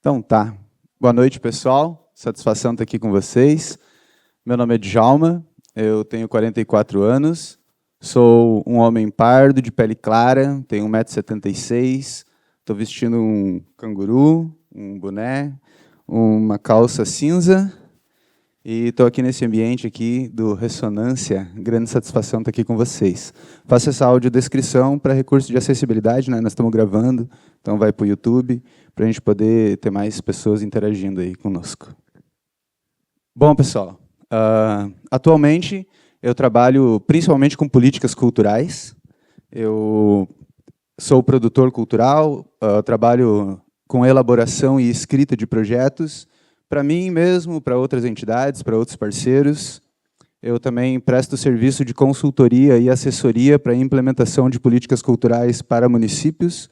Então tá. Boa noite, pessoal. Satisfação estar aqui com vocês. Meu nome é Djalma, eu tenho 44 anos, sou um homem pardo, de pele clara, tenho 1,76 m, estou vestindo um canguru, um boné, uma calça cinza e estou aqui nesse ambiente aqui do Ressonância. Grande satisfação estar aqui com vocês. Faço essa audiodescrição para recurso de acessibilidade, né? Nós estamos gravando, então vai para o YouTube, para a gente poder ter mais pessoas interagindo aí conosco. Bom, pessoal, atualmente eu trabalho principalmente com políticas culturais. Eu sou produtor cultural, trabalho com elaboração e escrita de projetos, para mim mesmo, para outras entidades, para outros parceiros. Eu também presto serviço de consultoria e assessoria para a implementação de políticas culturais para municípios.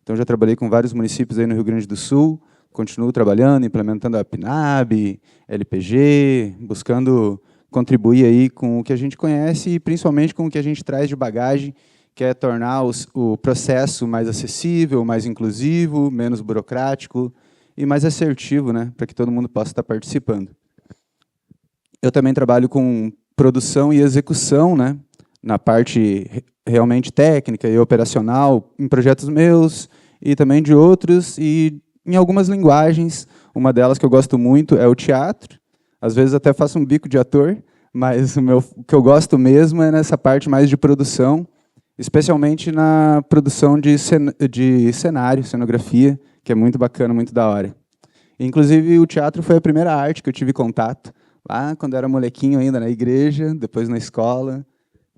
Então, já trabalhei com vários municípios aí no Rio Grande do Sul, continuo trabalhando, implementando a PNAB, LPG, buscando contribuir aí com o que a gente conhece e principalmente com o que a gente traz de bagagem, que é tornar o processo mais acessível, mais inclusivo, menos burocrático e mais assertivo, né, para que todo mundo possa estar participando. Eu também trabalho com produção e execução, né, na parte realmente técnica e operacional, em projetos meus e também de outros, e em algumas linguagens. Uma delas que eu gosto muito é o teatro. Às vezes até faço um bico de ator, mas o que eu gosto mesmo é nessa parte mais de produção, especialmente na produção de cenário, cenografia, que é muito bacana, muito da hora. Inclusive, o teatro foi a primeira arte que eu tive contato, lá quando eu era molequinho ainda na igreja, depois na escola,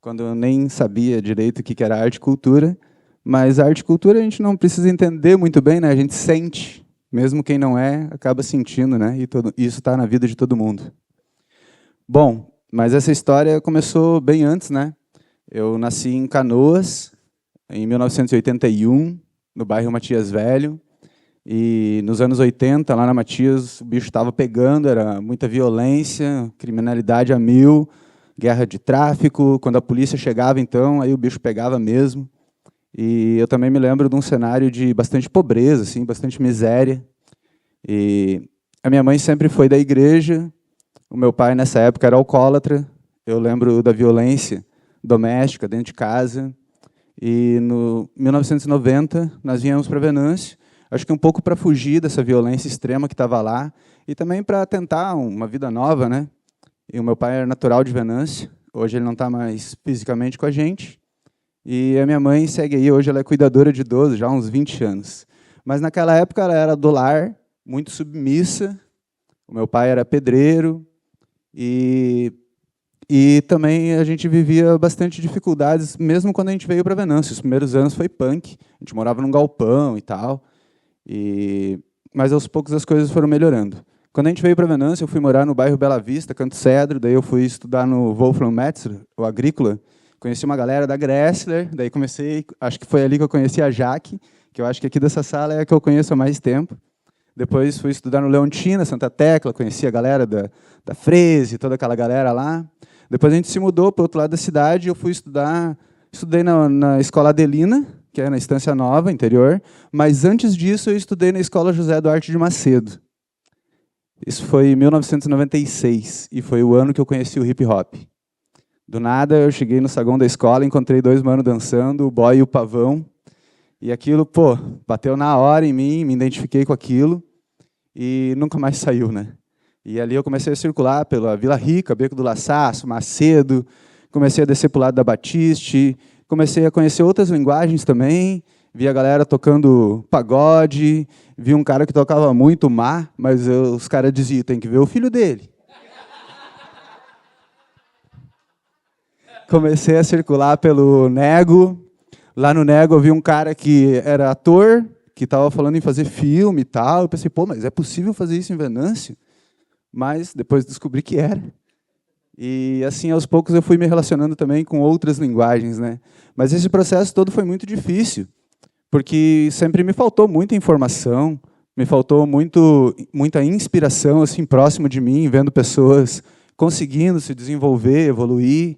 quando eu nem sabia direito o que era arte e cultura. Mas a arte e cultura a gente não precisa entender muito bem, né? A gente sente, mesmo quem não é, acaba sentindo, né? E isso está na vida de todo mundo. Bom, mas essa história começou bem antes, né? Eu nasci em Canoas, em 1981, no bairro Matias Velho, e nos anos 80, lá na Matias, o bicho estava pegando, era muita violência, criminalidade a mil, guerra de tráfico. Quando a polícia chegava, então, aí o bicho pegava mesmo. E eu também me lembro de um cenário de bastante pobreza, assim, bastante miséria. E a minha mãe sempre foi da igreja, o meu pai, nessa época, era alcoólatra. Eu lembro da violência doméstica dentro de casa. E, no 1990, nós viemos para Venâncio, acho que um pouco para fugir dessa violência extrema que estava lá, e também para tentar uma vida nova, né? E o meu pai era natural de Venâncio, hoje ele não está mais fisicamente com a gente. E a minha mãe segue aí, hoje ela é cuidadora de idoso, já há uns 20 anos. Mas naquela época ela era do lar, muito submissa, o meu pai era pedreiro, e também a gente vivia bastante dificuldades, mesmo quando a gente veio para Venâncio. Os primeiros anos foi punk, a gente morava num galpão e tal, mas aos poucos as coisas foram melhorando. Quando a gente veio para Venâncio, eu fui morar no bairro Bela Vista, Canto Cedro, daí eu fui estudar no Wolfram Metzler, o agrícola. Conheci uma galera da Gressler, daí comecei, acho que foi ali que eu conheci a Jaque, que eu acho que aqui dessa sala é a que eu conheço há mais tempo. Depois fui estudar no Leontina, Santa Tecla, conheci a galera da Freze, toda aquela galera lá. Depois a gente se mudou para o outro lado da cidade, eu fui estudei na Escola Adelina, que é na Estância Nova, interior, mas antes disso eu estudei na Escola José Duarte de Macedo. Isso foi em 1996, e foi o ano que eu conheci o hip-hop. Do nada, eu cheguei no saguão da escola, encontrei dois manos dançando, o boy e o pavão, e aquilo, pô, bateu na hora em mim, me identifiquei com aquilo, e nunca mais saiu, né? E ali eu comecei a circular pela Vila Rica, Beco do Laçaço, Macedo, comecei a descer para o lado da Batiste, comecei a conhecer outras linguagens também, vi a galera tocando pagode, vi um cara que tocava muito mar, mas os caras diziam, tem que ver o filho dele. Comecei a circular pelo Nego. Lá no Nego eu vi um cara que era ator, que estava falando em fazer filme e tal. Eu pensei, pô, mas é possível fazer isso em Venâncio? Mas depois descobri que era. E assim, aos poucos, eu fui me relacionando também com outras linguagens, né? Mas esse processo todo foi muito difícil, porque sempre me faltou muita informação, me faltou muita inspiração assim, próximo de mim, vendo pessoas conseguindo se desenvolver, evoluir.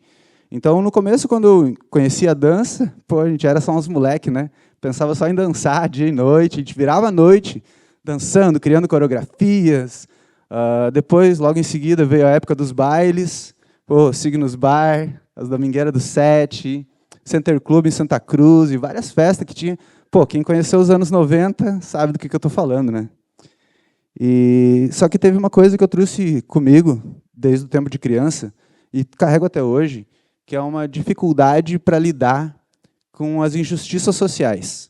Então, no começo, quando eu conhecia a dança, pô, a gente era só uns moleque, né? Pensava só em dançar dia e noite, a gente virava a noite dançando, criando coreografias. Depois, logo em seguida, veio a época dos bailes, Signos Bar, as Domingueiras do Sete, Center Club em Santa Cruz, e várias festas que tinha. Quem conheceu os anos 90 sabe do que eu estou falando, né? Só que teve uma coisa que eu trouxe comigo desde o tempo de criança, e carrego até hoje, que é uma dificuldade para lidar com as injustiças sociais.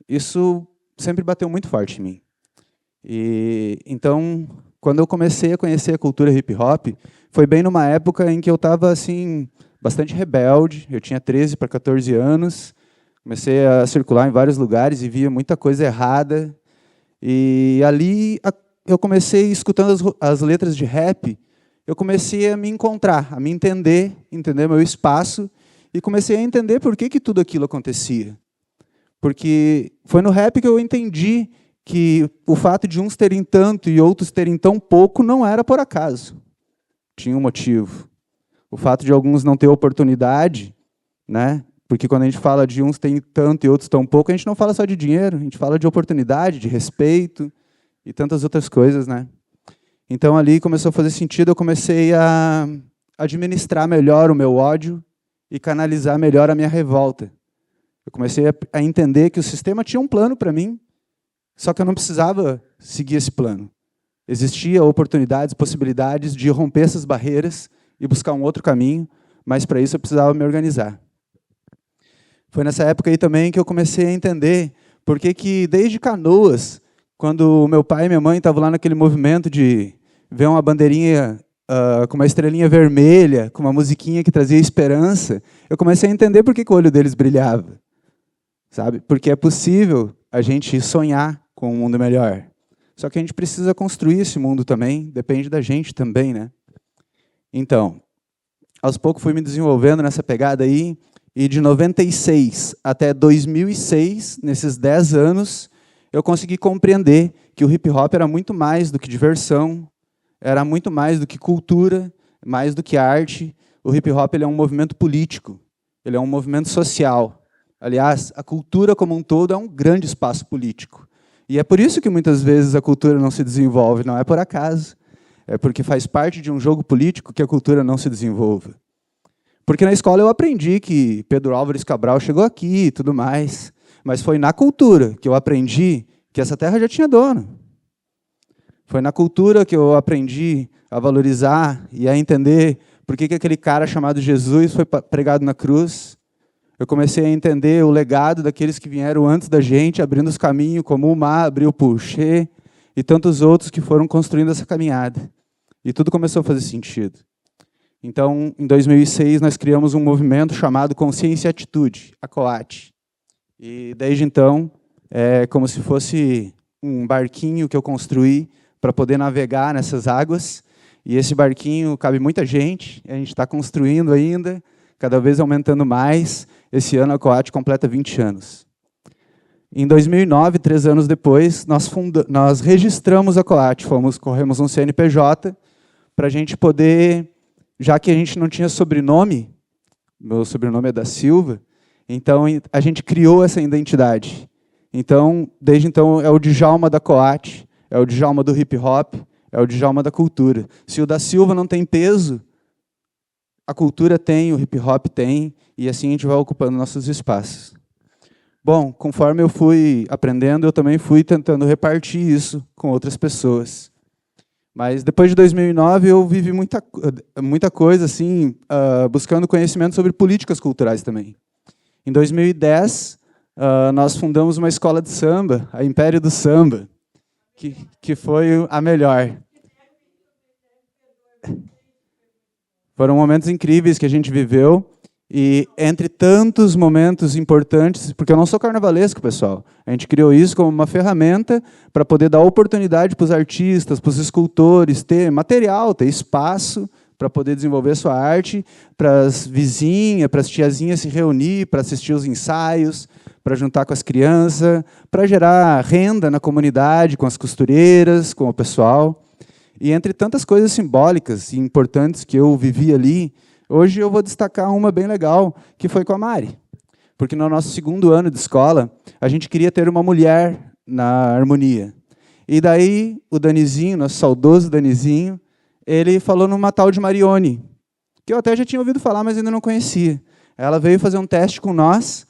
Isso sempre bateu muito forte em mim. Então, quando eu comecei a conhecer a cultura hip-hop, foi bem numa época em que eu estava assim, bastante rebelde, eu tinha 13 para 14 anos, comecei a circular em vários lugares e via muita coisa errada. E ali eu comecei, escutando as letras de rap, eu comecei a me encontrar, a me entender meu espaço, e comecei a entender por que tudo aquilo acontecia. Porque foi no rap que eu entendi que o fato de uns terem tanto e outros terem tão pouco não era por acaso. Tinha um motivo. O fato de alguns não ter oportunidade, né? Porque quando a gente fala de uns tem tanto e outros tão pouco, a gente não fala só de dinheiro, a gente fala de oportunidade, de respeito e tantas outras coisas, né? Então, ali começou a fazer sentido, eu comecei a administrar melhor o meu ódio e canalizar melhor a minha revolta. Eu comecei a entender que o sistema tinha um plano para mim, só que eu não precisava seguir esse plano. Existiam oportunidades, possibilidades de romper essas barreiras e buscar um outro caminho, mas para isso eu precisava me organizar. Foi nessa época aí também que eu comecei a entender por que desde Canoas, quando meu pai e minha mãe estavam lá naquele movimento de ver uma bandeirinha com uma estrelinha vermelha, com uma musiquinha que trazia esperança, eu comecei a entender por que o olho deles brilhava. Sabe? Porque é possível a gente sonhar com um mundo melhor. Só que a gente precisa construir esse mundo também, depende da gente também, né? Então, aos poucos fui me desenvolvendo nessa pegada aí, e de 96 até 2006, nesses 10 anos, eu consegui compreender que o hip-hop era muito mais do que diversão, era muito mais do que cultura, mais do que arte. O hip-hop é um movimento político, ele é um movimento social. Aliás, a cultura como um todo é um grande espaço político. E é por isso que muitas vezes a cultura não se desenvolve, não é por acaso. É porque faz parte de um jogo político que a cultura não se desenvolva. Porque na escola eu aprendi que Pedro Álvares Cabral chegou aqui e tudo mais, mas foi na cultura que eu aprendi que essa terra já tinha dono. Foi na cultura que eu aprendi a valorizar e a entender por que aquele cara chamado Jesus foi pregado na cruz. Eu comecei a entender o legado daqueles que vieram antes da gente, abrindo os caminhos, como o Mar abriu o Pulché, e tantos outros que foram construindo essa caminhada. E tudo começou a fazer sentido. Então, em 2006, nós criamos um movimento chamado Consciência e Atitude, a COAT. E, desde então, é como se fosse um barquinho que eu construí para poder navegar nessas águas. E esse barquinho cabe muita gente, a gente está construindo ainda, cada vez aumentando mais. Esse ano a COAT completa 20 anos. Em 2009, 3 anos depois, nós registramos a COAT, corremos um CNPJ para a gente poder... Já que a gente não tinha sobrenome, meu sobrenome é da Silva, então a gente criou essa identidade. Então, desde então, é o Djalma da COAT, é o Djalma do hip-hop, é o Djalma da cultura. Se o da Silva não tem peso, a cultura tem, o hip-hop tem, e assim a gente vai ocupando nossos espaços. Bom, conforme eu fui aprendendo, eu também fui tentando repartir isso com outras pessoas. Mas depois de 2009 eu vivi muita coisa assim, buscando conhecimento sobre políticas culturais também. Em 2010 nós fundamos uma escola de samba, a Império do Samba, que foi a melhor. Foram momentos incríveis que a gente viveu. E entre tantos momentos importantes, porque eu não sou carnavalesco, pessoal, a gente criou isso como uma ferramenta para poder dar oportunidade para os artistas, para os escultores, ter material, ter espaço para poder desenvolver sua arte, para as vizinhas, para as tiazinhas se reunir, para assistir os ensaios, para juntar com as crianças, para gerar renda na comunidade, com as costureiras, com o pessoal. E entre tantas coisas simbólicas e importantes que eu vivi ali, hoje eu vou destacar uma bem legal, que foi com a Mari. Porque no nosso 2º ano de escola, a gente queria ter uma mulher na harmonia. E daí o Danizinho, nosso saudoso Danizinho, ele falou numa tal de Marione, que eu até já tinha ouvido falar, mas ainda não conhecia. Ela veio fazer um teste com nós,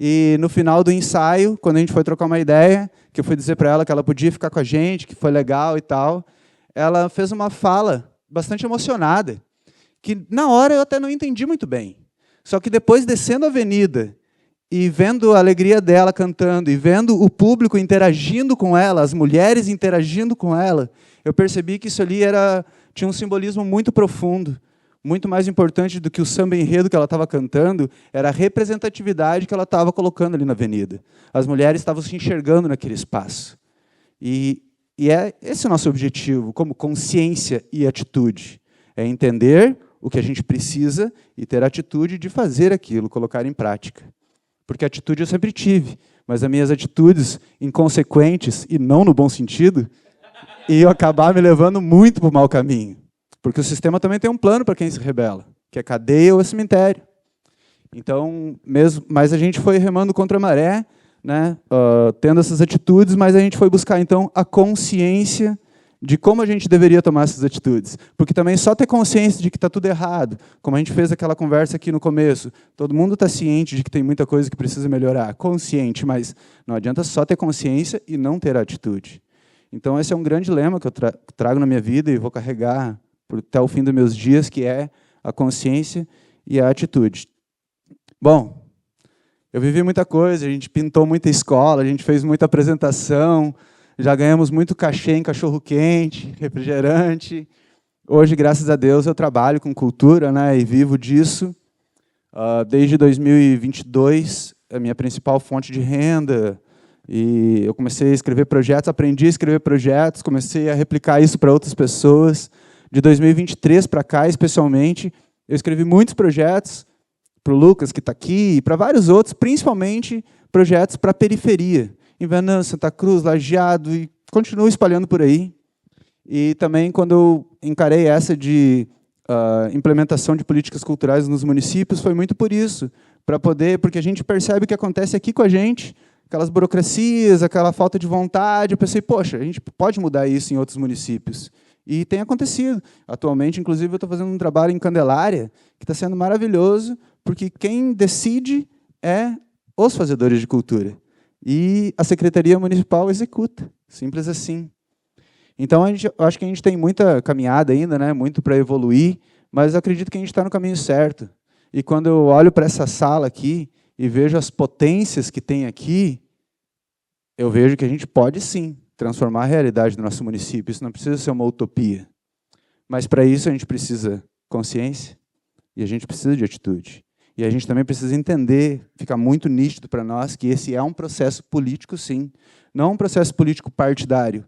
e no final do ensaio, quando a gente foi trocar uma ideia, que eu fui dizer para ela que ela podia ficar com a gente, que foi legal e tal, ela fez uma fala bastante emocionada, que na hora eu até não entendi muito bem. Só que depois, descendo a avenida, e vendo a alegria dela cantando, e vendo o público interagindo com ela, as mulheres interagindo com ela, eu percebi que isso ali tinha um simbolismo muito profundo, muito mais importante do que o samba enredo que ela estava cantando, era a representatividade que ela estava colocando ali na avenida. As mulheres estavam se enxergando naquele espaço. E é esse o nosso objetivo, como consciência e atitude. É entender o que a gente precisa e ter a atitude de fazer aquilo, colocar em prática. Porque atitude eu sempre tive, mas as minhas atitudes inconsequentes, e não no bom sentido, iam acabar me levando muito para o mau caminho. Porque o sistema também tem um plano para quem se rebela, que é cadeia ou cemitério. Então, mas a gente foi remando contra a maré, né, tendo essas atitudes, mas a gente foi buscar, então, a consciência de como a gente deveria tomar essas atitudes. Porque também só ter consciência de que está tudo errado, como a gente fez aquela conversa aqui no começo, todo mundo está ciente de que tem muita coisa que precisa melhorar, consciente, mas não adianta só ter consciência e não ter atitude. Então, esse é um grande lema que eu trago na minha vida e vou carregar até o fim dos meus dias, que é a consciência e a atitude. Bom, eu vivi muita coisa, a gente pintou muita escola, a gente fez muita apresentação, já ganhamos muito cachê em cachorro-quente, refrigerante. Hoje, graças a Deus, eu trabalho com cultura, né, e vivo disso. Desde 2022, é a minha principal fonte de renda. E eu comecei a escrever projetos, aprendi a escrever projetos, comecei a replicar isso para outras pessoas. De 2023 para cá, especialmente, eu escrevi muitos projetos para o Lucas, que está aqui, e para vários outros, principalmente projetos para a periferia. Em Venâncio, Santa Cruz, Lajeado, e continuo espalhando por aí. E também, quando eu encarei essa de implementação de políticas culturais nos municípios, foi muito por isso, porque a gente percebe o que acontece aqui com a gente, aquelas burocracias, aquela falta de vontade. Eu pensei, poxa, a gente pode mudar isso em outros municípios. E tem acontecido. Atualmente, inclusive, eu estou fazendo um trabalho em Candelária, que está sendo maravilhoso, porque quem decide é os fazedores de cultura. E a Secretaria Municipal executa. Simples assim. Então, eu acho que a gente tem muita caminhada ainda, né, muito para evoluir, mas eu acredito que a gente está no caminho certo. E quando eu olho para essa sala aqui e vejo as potências que tem aqui, eu vejo que a gente pode, sim, transformar a realidade do nosso município. Isso não precisa ser uma utopia. Mas, para isso, a gente precisa consciência e a gente precisa de atitude. E a gente também precisa entender, fica muito nítido para nós, que esse é um processo político, sim. Não um processo político partidário,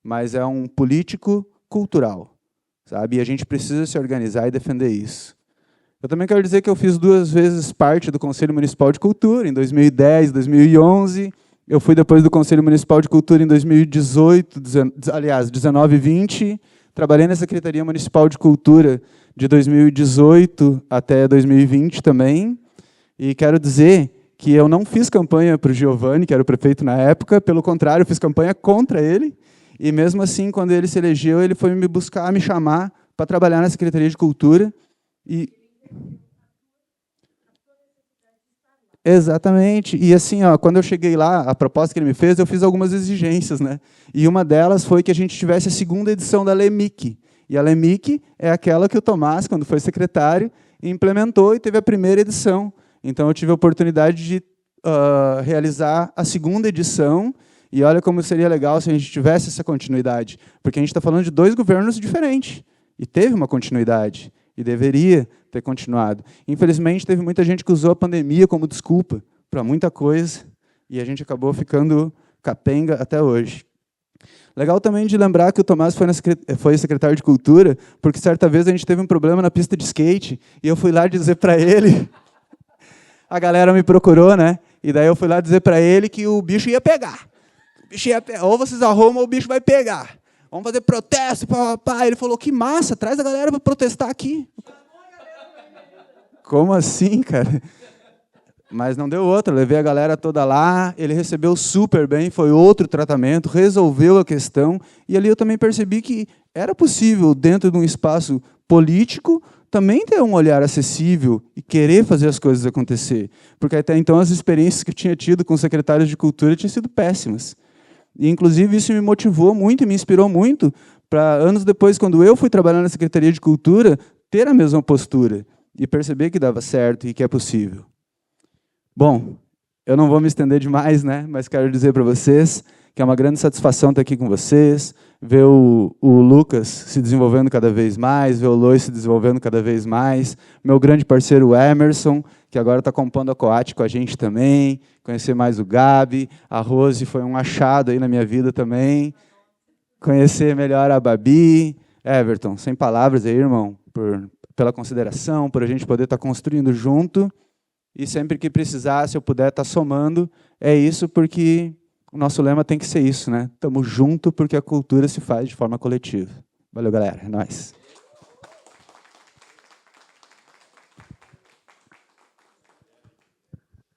mas é um político cultural, sabe? E a gente precisa se organizar e defender isso. Eu também quero dizer que eu fiz 2 vezes parte do Conselho Municipal de Cultura, em 2010, 2011. Eu fui depois do Conselho Municipal de Cultura em 2018, aliás, 19 e 20. Trabalhei na Secretaria Municipal de Cultura de 2018 até 2020 também. E quero dizer que eu não fiz campanha para o Giovanni, que era o prefeito na época, pelo contrário, eu fiz campanha contra ele. E mesmo assim, quando ele se elegeu, ele foi me buscar, me chamar para trabalhar na Secretaria de Cultura. E exatamente. E assim, quando eu cheguei lá, a proposta que ele me fez, eu fiz algumas exigências, né? E uma delas foi que a gente tivesse a 2ª edição da LEMIC. E a LEMIC é aquela que o Tomás, quando foi secretário, implementou e teve a 1ª edição. Então, eu tive a oportunidade de realizar a 2ª edição, e olha como seria legal se a gente tivesse essa continuidade, porque a gente está falando de 2 governos diferentes, e teve uma continuidade, e deveria ter continuado. Infelizmente, teve muita gente que usou a pandemia como desculpa para muita coisa, e a gente acabou ficando capenga até hoje. Legal também de lembrar que o Tomás foi secretário de Cultura, porque certa vez a gente teve um problema na pista de skate, e eu fui lá dizer para ele, a galera me procurou, né? E daí eu fui lá dizer para ele que o bicho ia pegar. O bicho ia pegar. Ou vocês arrumam ou o bicho vai pegar. Vamos fazer protesto, papá. Ele falou, que massa, traz a galera para protestar aqui. Como assim, cara? Mas não deu outra, levei a galera toda lá, ele recebeu super bem, foi outro tratamento, resolveu a questão, e ali eu também percebi que era possível, dentro de um espaço político, também ter um olhar acessível e querer fazer as coisas acontecer. Porque até então as experiências que eu tinha tido com secretários de cultura tinham sido péssimas. E, inclusive, isso me motivou muito e me inspirou muito para, anos depois, quando eu fui trabalhar na Secretaria de Cultura, ter a mesma postura e perceber que dava certo e que é possível. Bom, eu não vou me estender demais, né? Mas quero dizer para vocês que é uma grande satisfação estar aqui com vocês, ver o Lucas se desenvolvendo cada vez mais, ver o Lois se desenvolvendo cada vez mais, meu grande parceiro Emerson, que agora está compondo a Coate com a gente também, conhecer mais o Gabi, a Rose foi um achado aí na minha vida também, conhecer melhor a Babi, Everton, sem palavras aí, irmão, pela consideração, por a gente poder estar construindo junto, e sempre que precisar, se eu puder estar somando, é isso, porque o nosso lema tem que ser isso, né? Estamos juntos porque a cultura se faz de forma coletiva. Valeu, galera. É nóis.